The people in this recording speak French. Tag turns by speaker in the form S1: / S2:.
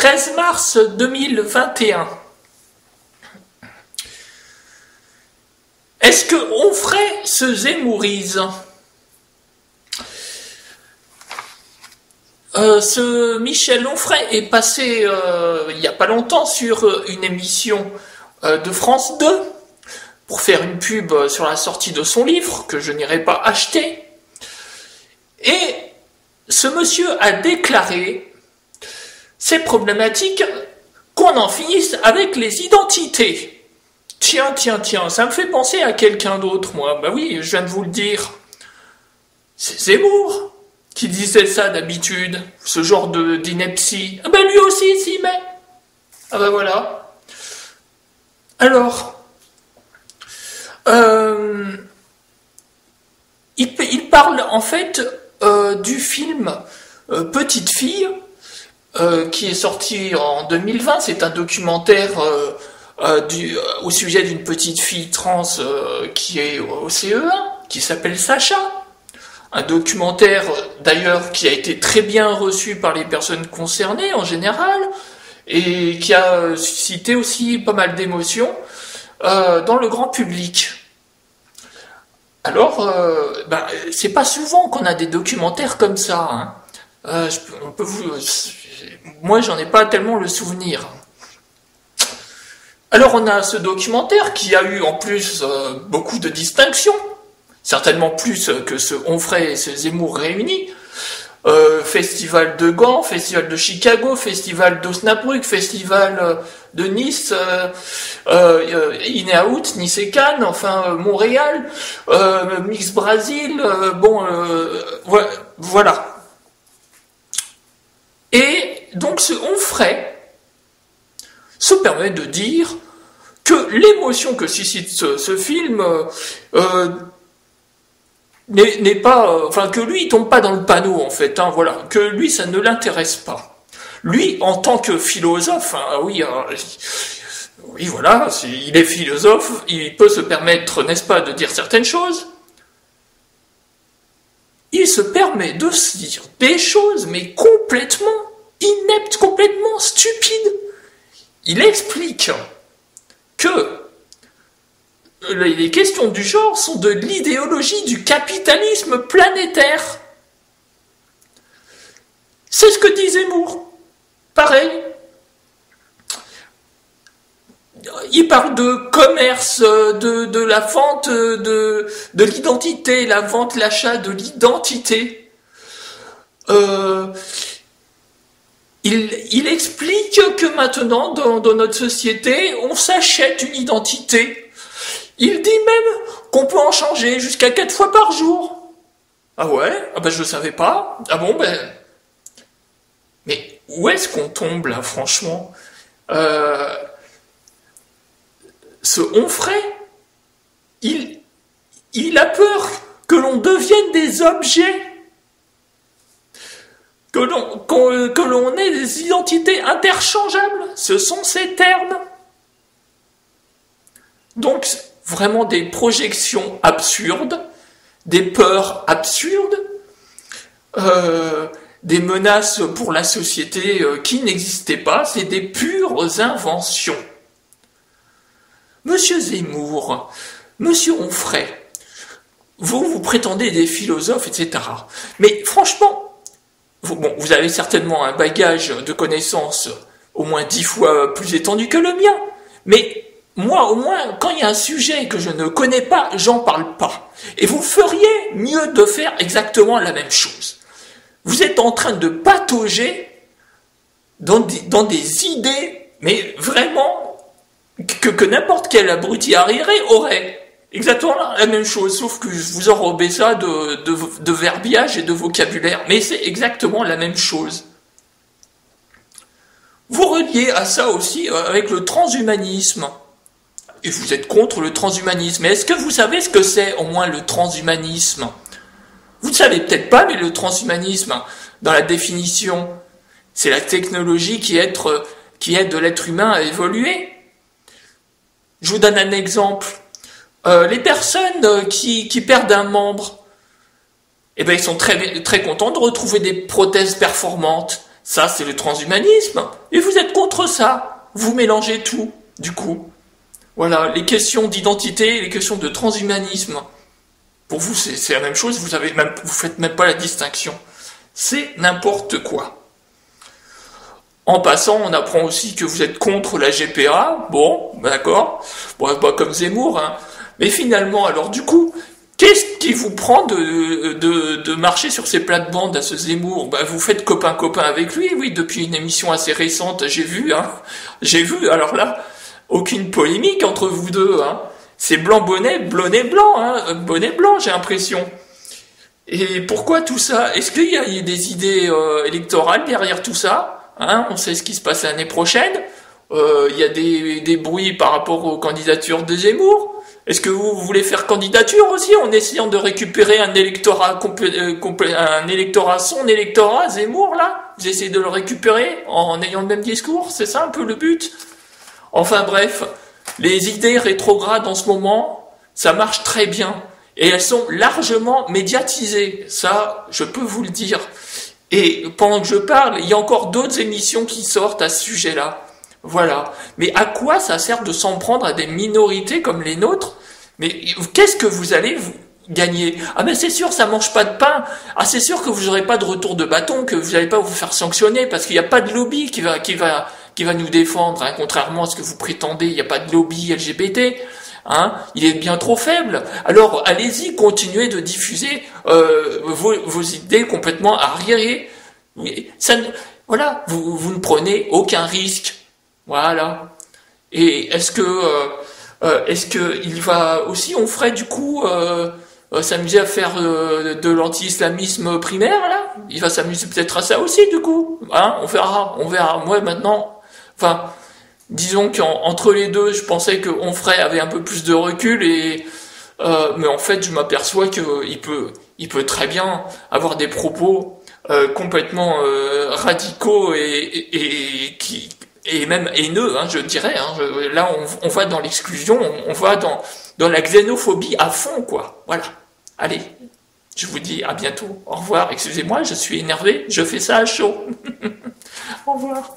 S1: 13 mars 2021. Est-ce que Onfray se zémourise? Ce Michel Onfray est passé il n'y a pas longtemps sur une émission de France 2 pour faire une pub sur la sortie de son livre que je n'irai pas acheter. Et ce monsieur a déclaré: c'est problématique qu'on en finisse avec les identités. Tiens, ça me fait penser à quelqu'un d'autre, moi. Bah oui, je viens de vous le dire. C'est Zemmour qui disait ça d'habitude, ce genre d'ineptie. Ah ben lui aussi il s'y met. Ah ben voilà. Alors, il parle en fait du film Petite fille, qui est sorti en 2020. C'est un documentaire au sujet d'une petite fille trans qui est au CE1, qui s'appelle Sacha. Un documentaire d'ailleurs qui a été très bien reçu par les personnes concernées en général et qui a suscité aussi pas mal d'émotions dans le grand public. Alors, c'est pas souvent qu'on a des documentaires comme ça. Hein. Moi, j'en ai pas tellement le souvenir. Alors, on a ce documentaire qui a eu en plus beaucoup de distinctions. Certainement plus que ce Onfray et ce Zemmour réunis. Festival de Gand, Festival de Chicago, Festival d'Osnabrück, Festival de Nice, In-Out, Nice et Cannes, enfin Montréal, Mix Brasil, voilà. Et donc ce Onfray se permet de dire que l'émotion que suscite ce film n'est pas, que lui il tombe pas dans le panneau en fait, voilà, que lui ça ne l'intéresse pas. Lui en tant que philosophe, oui voilà, il est philosophe, il peut se permettre, n'est-ce pas, de dire certaines choses. Il se permet de se dire des choses mais complètement ineptes, complètement stupides. Il explique que les questions du genre sont de l'idéologie du capitalisme planétaire. C'est ce que dit Zemmour. Pareil. Il parle de commerce, de la vente de l'identité, la vente, l'achat de l'identité. Il explique que maintenant, dans notre société, on s'achète une identité. Il dit même qu'on peut en changer jusqu'à 4 fois par jour. Ah ouais? Ah ben je savais pas. Ah bon mais où est-ce qu'on tombe là, franchement? Ce Onfray, il a peur que l'on devienne des objets, que l'on ait des identités interchangeables. Ce sont ces termes. Donc, vraiment des projections absurdes, des peurs absurdes, des menaces pour la société qui n'existaient pas, c'est des pures inventions. Monsieur Zemmour, monsieur Onfray, vous prétendez des philosophes, etc. Mais franchement, vous avez certainement un bagage de connaissances au moins 10 fois plus étendu que le mien, mais moi, au moins, quand il y a un sujet que je ne connais pas, j'en parle pas. Et vous feriez mieux de faire exactement la même chose. Vous êtes en train de patauger dans des idées, mais vraiment, que n'importe quel abruti arriéré aurait exactement la même chose, sauf que vous enrobez ça de verbiage et de vocabulaire. Mais c'est exactement la même chose. Vous reliez à ça aussi avec le transhumanisme. Et vous êtes contre le transhumanisme. Mais est-ce que vous savez ce que c'est, au moins, le transhumanisme? Vous ne savez peut-être pas, mais le transhumanisme, dans la définition, c'est la technologie qui aide l'être humain à évoluer. Je vous donne un exemple. Les personnes qui perdent un membre, ils sont très, très contents de retrouver des prothèses performantes. Ça, c'est le transhumanisme. Et vous êtes contre ça. Vous mélangez tout, du coup. Voilà, les questions d'identité, les questions de transhumanisme. Pour vous, c'est la même chose, vous faites même pas la distinction. C'est n'importe quoi. En passant, on apprend aussi que vous êtes contre la GPA. Bon, d'accord. Bon, pas comme Zemmour, hein. Mais finalement, alors du coup, qu'est-ce qui vous prend de marcher sur ces plates-bandes à ce Zemmour? Bah, vous faites copain-copain avec lui, oui, depuis une émission assez récente, j'ai vu, hein. J'ai vu, alors là, aucune polémique entre vous deux, hein. C'est blanc bonnet, bonnet blanc, hein. Bonnet blanc, j'ai l'impression. Et pourquoi tout ça? Est-ce qu'il y a des idées électorales derrière tout ça? Hein, on sait ce qui se passe l'année prochaine. Il y a des bruits par rapport aux candidatures de Zemmour. Est-ce que vous voulez faire candidature aussi en essayant de récupérer un électorat son électorat, Zemmour, là? Vous essayez de le récupérer en ayant le même discours? C'est ça un peu le but? Enfin bref, les idées rétrogrades en ce moment, ça marche très bien. Et elles sont largement médiatisées. Ça, je peux vous le dire. Et pendant que je parle, il y a encore d'autres émissions qui sortent à ce sujet-là. Voilà. Mais à quoi ça sert de s'en prendre à des minorités comme les nôtres? Mais qu'est-ce que vous allez gagner? Ah ben c'est sûr, ça mange pas de pain. Ah c'est sûr que vous n'aurez pas de retour de bâton, que vous n'allez pas vous faire sanctionner parce qu'il n'y a pas de lobby qui va nous défendre, hein, contrairement à ce que vous prétendez. Il n'y a pas de lobby LGBT. Hein, il est bien trop faible. Alors allez-y, continuez de diffuser vos idées complètement arriérées. Voilà, vous ne prenez aucun risque. Voilà. Et est-ce que il va aussi, on ferait du coup s'amuser à faire de l'anti-islamisme primaire là? Il va s'amuser peut-être à ça aussi du coup. Hein, on verra. Moi maintenant, enfin. Disons qu'entre les deux, je pensais que Onfray avait un peu plus de recul mais en fait, je m'aperçois qu'il peut très bien avoir des propos complètement radicaux et même haineux, hein, je dirais. Hein. Là, on va dans l'exclusion, on va dans la xénophobie à fond, quoi. Voilà. Allez, je vous dis à bientôt. Au revoir. Excusez-moi, je suis énervé. Je fais ça à chaud. Au revoir.